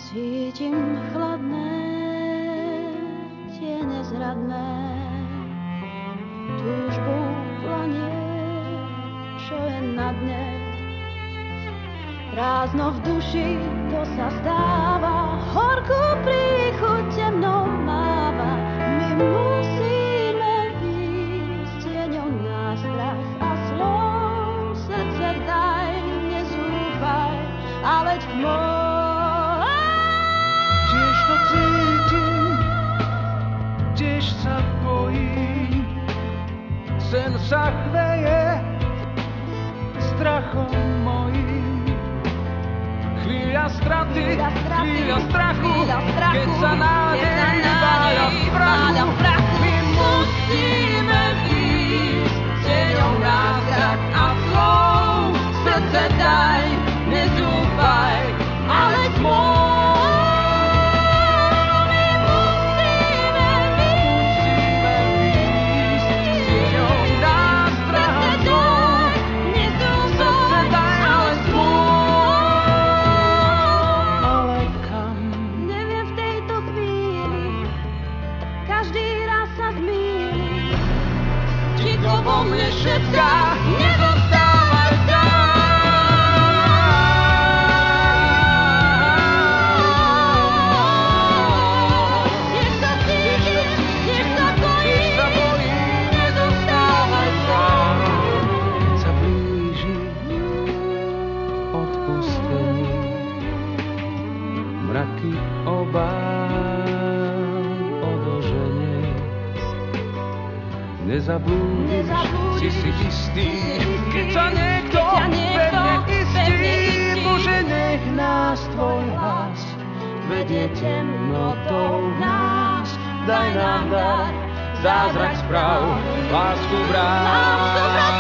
Cítim chladné, tie nezradné, túžbu planie, čo je na dne. Prázdno v duši, to sa stáva, horkú príchuť temnou máva. My musíme výjsť tieňou na strach a slov. Srdce daj, nezúfaj, a veď môj. Tiež to cítim, tiež sa bojím, sen sa chveje strachom mojím. Chvíľa straty, chvíľa strachu, keď sa nádej váľa v prachu. My musíme výjsť tieňou na strach a slov. Srdce daj, nezúfaj, ale môj. Vo mne šepká, nezostávaj sám. Nech sa cítim, nech sa bojím, nezostávaj sám. Keď sa blíži odpustenie, mraky obáv odoženie. Nezabudneš, si istý, keď sa niekto pevne istí. Bože, nech nás tvoj hlas vedie temnotou nás. Daj nám dar, zázrak správ, lásku vrát.